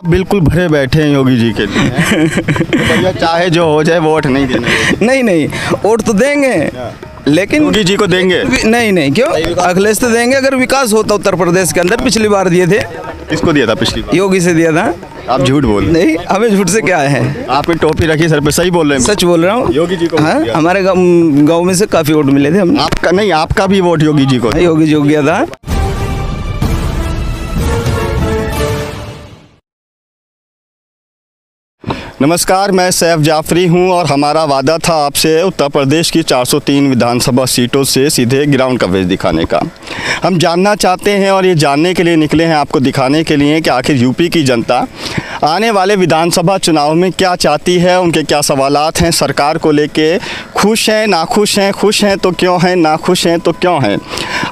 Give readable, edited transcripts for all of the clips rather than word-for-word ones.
बिल्कुल भरे बैठे हैं योगी जी के लिए। तो भैया चाहे जो हो जाए वोट नहीं देना। नहीं वोट तो देंगे, लेकिन योगी जी को देंगे? नहीं क्यों, अखिलेश तो देंगे अगर विकास होता उत्तर प्रदेश के अंदर। पिछली बार दिए थे। किसको दिया था पिछली बार? योगी से दिया था। आप झूठ बोल रहे हैं। नहीं, हमें झूठ से क्या है। आपने टोपी रखी सर पे, सही बोल रहे हैं? सच बोल रहा हूँ। योगी जी को हाँ, हमारे गाँव में से काफी वोट मिले थे हम। आपका नहीं, आपका भी वोट योगी जी को? योगी जी को गया था। नमस्कार, मैं सैफ जाफरी हूं और हमारा वादा था आपसे उत्तर प्रदेश की 403 विधानसभा सीटों से सीधे ग्राउंड कवरेज दिखाने का। हम जानना चाहते हैं और ये जानने के लिए निकले हैं, आपको दिखाने के लिए कि आखिर यूपी की जनता आने वाले विधानसभा चुनाव में क्या चाहती है, उनके क्या सवालात हैं सरकार को लेके। खुश हैं, नाखुश हैं, खुश हैं तो क्यों हैं, नाखुश हैं तो क्यों हैं।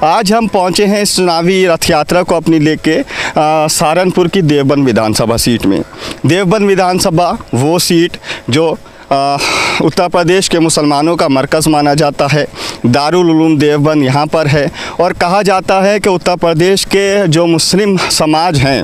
आज हम पहुंचे हैं इस चुनावी रथ यात्रा को अपनी लेके सहारनपुर की देवबंद विधानसभा सीट में। देवबंद विधानसभा वो सीट जो उत्तर प्रदेश के मुसलमानों का मरकज़ माना जाता है। दारुल उलूम देवबंद यहाँ पर है और कहा जाता है कि उत्तर प्रदेश के जो मुस्लिम समाज हैं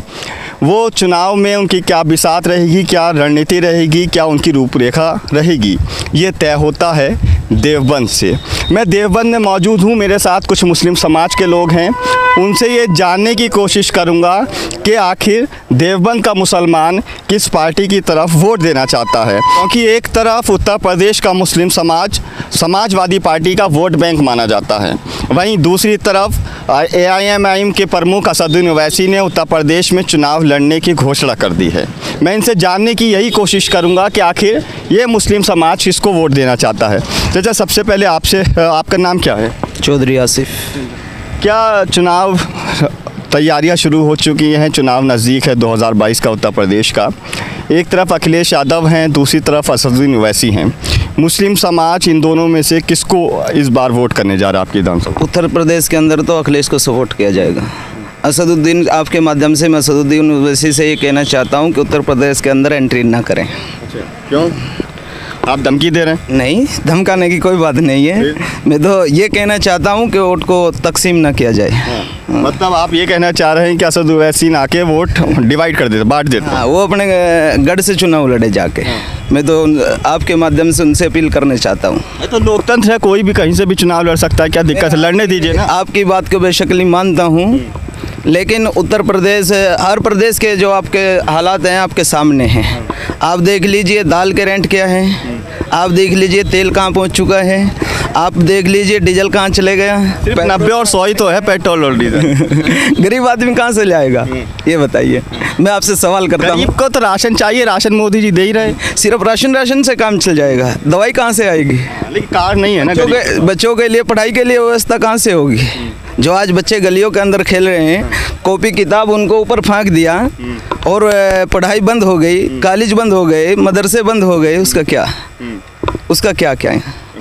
वो चुनाव में उनकी क्या बिसात रहेगी, क्या रणनीति रहेगी, क्या उनकी रूपरेखा रहेगी, ये तय होता है देवबंद से। मैं देवबंद में मौजूद हूँ, मेरे साथ कुछ मुस्लिम समाज के लोग हैं। उनसे ये जानने की कोशिश करूँगा कि आखिर देवबंद का मुसलमान किस पार्टी की तरफ वोट देना चाहता है, क्योंकि एक तरफ उत्तर प्रदेश का मुस्लिम समाज समाजवादी पार्टी का वोट बैंक माना जाता है, वहीं दूसरी तरफ AIM के प्रमुख असदुद्दीन ओवैसी ने उत्तर प्रदेश में चुनाव लड़ने की घोषणा कर दी है। मैं इनसे जानने की यही कोशिश करूंगा कि आखिर ये मुस्लिम समाज किसको वोट देना चाहता है। चाचा, सबसे पहले आपसे, आपका नाम क्या है? चौधरी आसिफ। क्या चुनाव तैयारियां शुरू हो चुकी हैं? चुनाव नज़दीक है 2022 का उत्तर प्रदेश का। एक तरफ अखिलेश यादव हैं, दूसरी तरफ असदुद्दीन ओवैसी हैं। मुस्लिम समाज इन दोनों में से किसको इस बार वोट करने जा रहा है आपकी विधानसभा? उत्तर प्रदेश के अंदर तो अखिलेश को सपोर्ट किया जाएगा। असदुद्दीन, आपके माध्यम से मैं असदुद्दीन ओवैसी से ये कहना चाहता हूँ कि उत्तर प्रदेश के अंदर एंट्री ना करें। अच्छा, क्यों? आप धमकी दे रहे हैं? नहीं, धमकाने की कोई बात नहीं है। मैं तो ये कहना चाहता हूँ कि वोट को तकसीम ना किया जाए। मतलब आप ये कहना चाह रहे हैं कि असद ओवैसी ना के वोट डिवाइड कर देते, बांट देते? हाँ, वो अपने गढ़ से चुनाव लड़े जाके। मैं तो आपके माध्यम से उनसे अपील करना चाहता हूँ। तो लोकतंत्र है, कोई भी कहीं से भी चुनाव लड़ सकता है, क्या दिक्कत है? लड़ने दीजिए ना। आपकी बात को बेशकली मानता हूँ, लेकिन उत्तर प्रदेश, हर प्रदेश के जो आपके हालात हैं आपके सामने हैं। आप देख लीजिए दाल के रेंट क्या है, आप देख लीजिए तेल कहाँ पहुँच चुका है, आप देख लीजिए डीजल कहाँ चले गया। 90 और 100 ही तो है पेट्रोल और डीजल। गरीब आदमी कहाँ से लाएगा, ये बताइए। मैं आपसे सवाल करता हूँ। गरीब को तो राशन चाहिए, राशन मोदी जी दे ही रहे। सिर्फ राशन से काम चल जाएगा, दवाई कहाँ से आएगी? लेकिन कार्ड नहीं है ना। बच्चों के लिए पढ़ाई के लिए व्यवस्था कहाँ से होगी? जो आज बच्चे गलियों के अंदर खेल रहे हैं, कॉपी किताब उनको ऊपर फेंक दिया और पढ़ाई बंद हो गई, कॉलेज बंद हो गए, मदरसे बंद हो गए, उसका क्या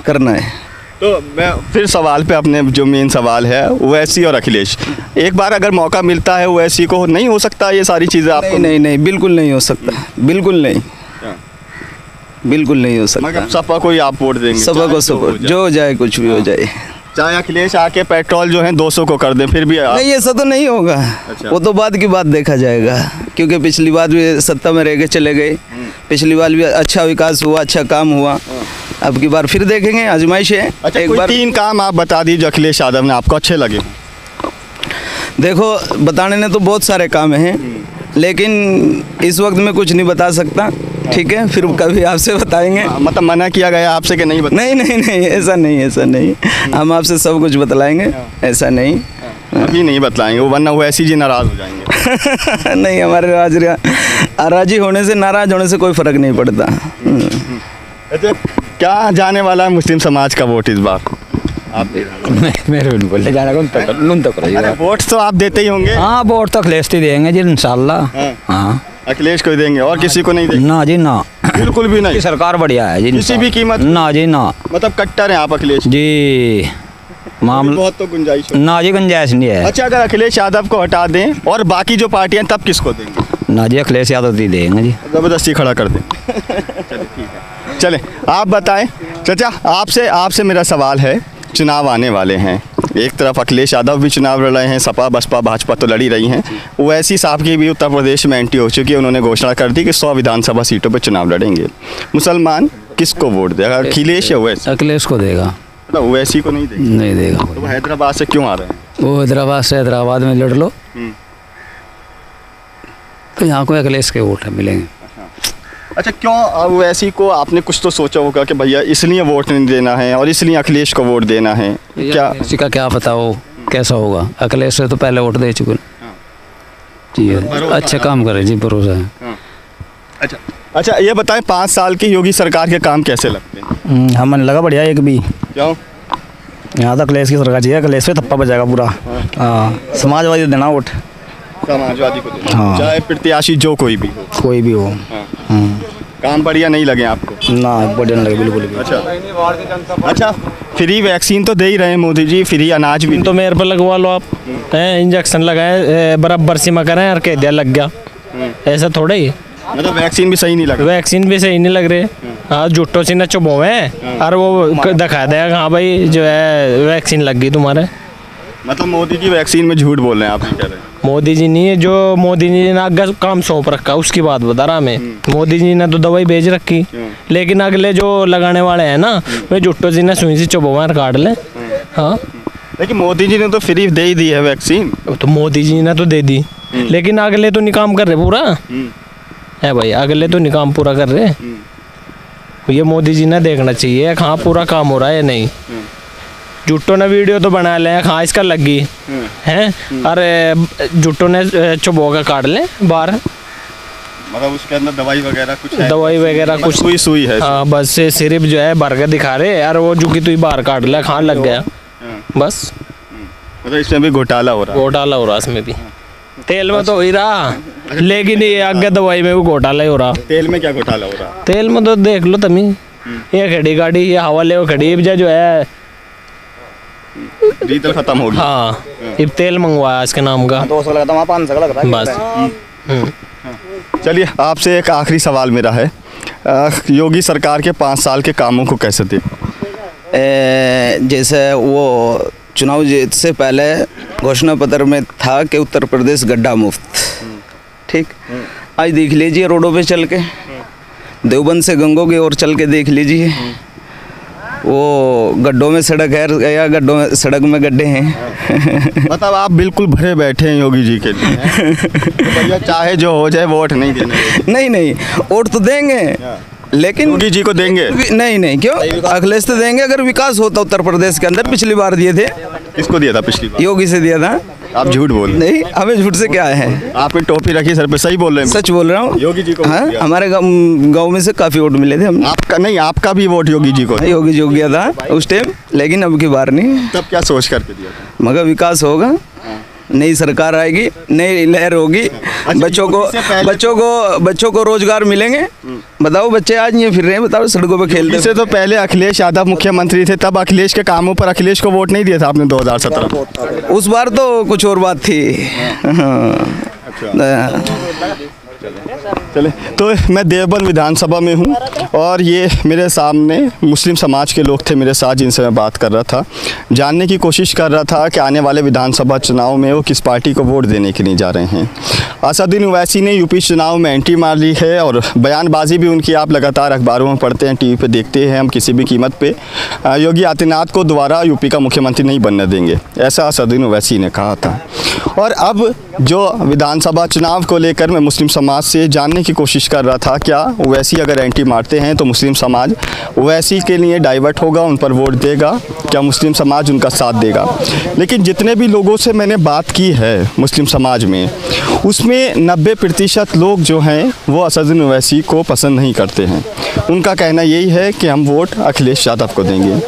करना है? तो मैं फिर सवाल पे, अपने जो मेन सवाल है ओवैसी और अखिलेश, एक बार अगर मौका मिलता है ओवैसी को, नहीं हो सकता ये सारी चीज़ें आपको? नहीं, बिल्कुल नहीं हो सकता, बिल्कुल नहीं, बिल्कुल नहीं हो सकता। मगर सपा को ही आप वोट देंगे? सपा को सपोर्ट, जो हो जाए, कुछ भी हो जाए। चाहे अखिलेश आके पेट्रोल जो है 200 को कर दें, फिर भी नहीं, ऐसा तो नहीं होगा। अच्छा। वो तो बाद की बात देखा जाएगा, क्योंकि पिछली बार भी सत्ता में रह के चले गए, पिछली बार भी अच्छा विकास हुआ, अच्छा काम हुआ। अब की बार फिर देखेंगे, आजमाइश है। अच्छा, एक बार 3 काम आप बता दीजिए अखिलेश यादव ने आपको अच्छे लगे। देखो, बताने ने तो बहुत सारे काम हैं, लेकिन इस वक्त मैं कुछ नहीं बता सकता, ठीक है? फिर कभी आपसे बताएंगे। मतलब मना किया गया आपसे कि नहीं बता? नहीं, ऐसा नहीं। हम आपसे सब कुछ बतलाएंगे, ऐसा नहीं। अभी नहीं बतलाएंगे, वरना वो ऐसी जी नाराज़ हो जाएंगे। नहीं, हमारे राजी होने से, नाराज होने से कोई फ़र्क नहीं पड़ता। अच्छा, क्या जाने वाला है मुस्लिम समाज का वोट इस बार? आप मेरे बोले जाना वोट तो आप देते ही होंगे। हाँ, वोट तो अखिलेश ही देंगे जी, इंशाल्लाह। हाँ, अखिलेश को ही देंगे और किसी को नहीं देंगे? ना जी ना, बिल्कुल भी नहीं। सरकार बढ़िया है जी, किसी भी कीमत? ना जी ना। मतलब कट्टर हैं आप अखिलेश जी? मामला बहुत तो गुंजाइश ना जी, गुंजाइश नहीं है। अच्छा, अगर अखिलेश यादव को हटा दें और बाकी जो पार्टियां, तब किसको देंगे? ना जी, अखिलेश यादव ही देंगे जी, ज़बरदस्ती खड़ा कर दें। चलिए ठीक है, चलें आप बताएं। चाचा, आपसे मेरा सवाल है, चुनाव आने वाले हैं, एक तरफ अखिलेश यादव भी चुनाव लड़ रहे हैं, सपा बसपा भाजपा तो लड़ी रही हैं, ओवैसी साहब की भी उत्तर प्रदेश में एंट्री हो चुकी है। उन्होंने घोषणा कर दी कि 100 विधानसभा सीटों पर चुनाव लड़ेंगे। मुसलमान किसको वोट देगा, अखिलेश या ओवैसी? अखिलेश को देगा। मतलब ओवैसी को नहीं देगा? नहीं देगा। तो वो हैदराबाद से क्यों आ रहे हैं? वो हैदराबाद से हैदराबाद में लड़ लो तो यहाँ को अखिलेश के वोट मिलेंगे। अच्छा, क्यों ओवैसी को आपने कुछ तो सोचा होगा कि भैया इसलिए वोट नहीं देना है और इसलिए अखिलेश को वोट देना है, क्या किसी का क्या पता हो कैसा होगा? अखिलेश से तो पहले वोट दे चुके जी, अच्छे काम करे जी, भरोसा है। अच्छा ये बताएं, 5 साल की योगी सरकार के काम कैसे लगते हैं? हमें लगा बढ़िया एक भी। क्यों? यहाँ तो अखिलेश की सरकार चाहिए, अखिलेश पे थप्पा बजाएगा पूरा। हाँ, समाजवादी देना वोट, समाजवादी को देना। हाँ। चाहे प्रत्याशी जो कोई भी हो। कोई भी हो। काम बढ़िया नहीं लगे आपको? ना बढ़िया नहीं लगे बिल्कुल भी। अच्छा, फ्री वैक्सीन तो दे ही रहे हैं मोदी जी, फ्री अनाज भी तो मेरे पर लगवा लो आप, इंजेक्शन लगाए बराबर सीमा करें और कह दिया लग गया, ऐसा थोड़ा ही। मतलब वैक्सीन भी सही नहीं लग रहा? वैक्सीन भी सही नहीं लग रहे। हाँ, जुट्टो से न चुभोवे और वो दिखा देगा हाँ भाई जो है वैक्सीन लग गई तुम्हारे। मतलब मोदी जी वैक्सीन में झूठ बोल रहे हैं, आप नहीं कह रहे? मोदी जी नहीं है, जो मोदी जी ने आगे काम सौंप रखा उसकी बात बता रहा मैं। मोदी जी ने तो दवाई भेज रखी, लेकिन अगले जो लगाने वाले हैं ना वे जुट्टो जी ने सुई से चुभोवा काट ले। हाँ, लेकिन मोदी जी ने तो फ्री दे ही दी है वैक्सीन। तो मोदी जी ने तो दे दी, लेकिन अगले तो नहीं काम कर रहे पूरा है भाई, अगले तो नहीं काम पूरा कर रहे। ये मोदी जी ने देखना चाहिए कहाँ पूरा काम हो रहा है या नहीं। जुट्टो ने वीडियो तो बना ले, हाँ इसका लग गई है, अरे जुट्टो ने चुबो का काट ले बाहर, मतलब उसके अंदर दवाई वगैरह कुछ है? दवाई वगैरह कुछ सुई है। हाँ, बस से सिर्फ जो है भर के दिखा रहे यार, वो जो कि तू बाहर काट ले, खान लग गया बस। मतलब इसमें भी घोटाला हो रहा? घोटाला हो रहा इसमें भी, तेल में तो हो ही रहा, लेकिन ये आगे दवाई में भी घोटाला ही हो रहा। तेल में क्या घोटाला हो रहा? तेल में तो देख लो तुम, ये खड़ी गाड़ी ये हवाले वो खड़ी जो है डीजल खत्म हो गया। हाँ, अब तेल मंगवाया इसके नाम का 200 लगा था, वहाँ 500 लग रहा है बस। चलिए आपसे एक आखिरी सवाल मेरा है, योगी सरकार के 5 साल के कामों को कैसे देखें? जैसे वो चुनाव से पहले घोषणा पत्र में था कि उत्तर प्रदेश गड्ढा मुक्त, ठीक। आज देख लीजिए रोडों पे चल के, देवबंद से गंगों की ओर चल के देख लीजिए, वो गड्ढों में सड़क है या गड्ढों में सड़क में गड्ढे हैं। मतलब आप बिल्कुल भरे बैठे हैं योगी जी के लिए। तो भैया चाहे जो हो जाए वोट नहीं देना? नहीं, वोट तो देंगे, लेकिन योगी जी को देंगे? नहीं, क्यों? अखिलेश तो देंगे अगर विकास होता उत्तर प्रदेश के अंदर। पिछली बार दिए थे। किसको दिया था पिछली बार? योगी से दिया था। आप झूठ बोल रहे हैं। नहीं, हमें झूठ से क्या है? आपने टोपी रखी सर पे, सही बोल रहे हैं? सच बोल रहा हूँ। योगी जी को? हाँ, हमारे गाँव में से काफी वोट मिले थे हमने। आपका नहीं, आपका भी वोट योगी जी को? योगी जी को गया था उस टाइम, लेकिन अब की बार नहीं। तब क्या सोच करके दिया था? मगर विकास होगा, नई सरकार आएगी, नई लहर होगी, बच्चों को रोजगार मिलेंगे। बताओ, बच्चे आज नहीं फिर रहे हैं, बताओ सड़कों पे खेलते। इससे तो पहले अखिलेश यादव मुख्यमंत्री थे, तब अखिलेश के कामों पर अखिलेश को वोट नहीं दिया था आपने 2017? उस बार तो कुछ और बात थी। चले, तो मैं देवबंद विधानसभा में हूँ और ये मेरे सामने मुस्लिम समाज के लोग थे मेरे साथ, जिनसे मैं बात कर रहा था, जानने की कोशिश कर रहा था कि आने वाले विधानसभा चुनाव में वो किस पार्टी को वोट देने के लिए जा रहे हैं। असदुद्दीन ओवैसी ने यूपी चुनाव में एंट्री मार ली है और बयानबाजी भी उनकी आप लगातार अखबारों में पढ़ते हैं, टीवी पे देखते हैं हम, किसी भी कीमत पे योगी आदित्यनाथ को दोबारा यूपी का मुख्यमंत्री नहीं बनने देंगे, ऐसा असदुद्दीन ओवैसी ने कहा था। और अब जो विधानसभा चुनाव को लेकर मैं मुस्लिम समाज से जानने की कोशिश कर रहा था, क्या ओवैसी अगर एंट्री मारते हैं तो मुस्लिम समाज ओवैसी के लिए डाइवर्ट होगा, उन पर वोट देगा, क्या मुस्लिम समाज उनका साथ देगा? लेकिन जितने भी लोगों से मैंने बात की है मुस्लिम समाज में, उसमें 90% लोग जो हैं वो असदुद्दीन ओवैसी को पसंद नहीं करते हैं। उनका कहना यही है कि हम वोट अखिलेश यादव को देंगे।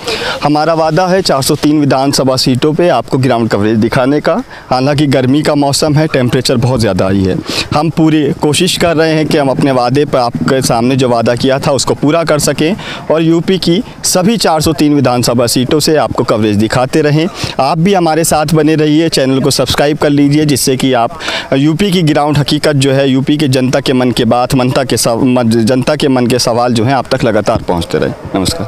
हमारा वादा है 403 विधानसभा सीटों पे आपको ग्राउंड कवरेज दिखाने का। हालांकि गर्मी का मौसम है, टेम्परेचर बहुत ज़्यादा आई है, हम पूरी कोशिश कर रहे हैं कि हम अपने वादे पर आपके सामने जो वादा किया था उसको पूरा कर सकें और यूपी की सभी 403 विधानसभा सीटों से आपको कवरेज दिखाते रहें। आप भी हमारे साथ बने रहिए, चैनल को सब्सक्राइब कर लीजिए, जिससे कि आप यूपी की ग्राउंड हकीकत जो है, यूपी के जनता के मन के बात, जनता के मन के सवाल जो हैं आप तक लगातार पहुँचते रहें। नमस्कार।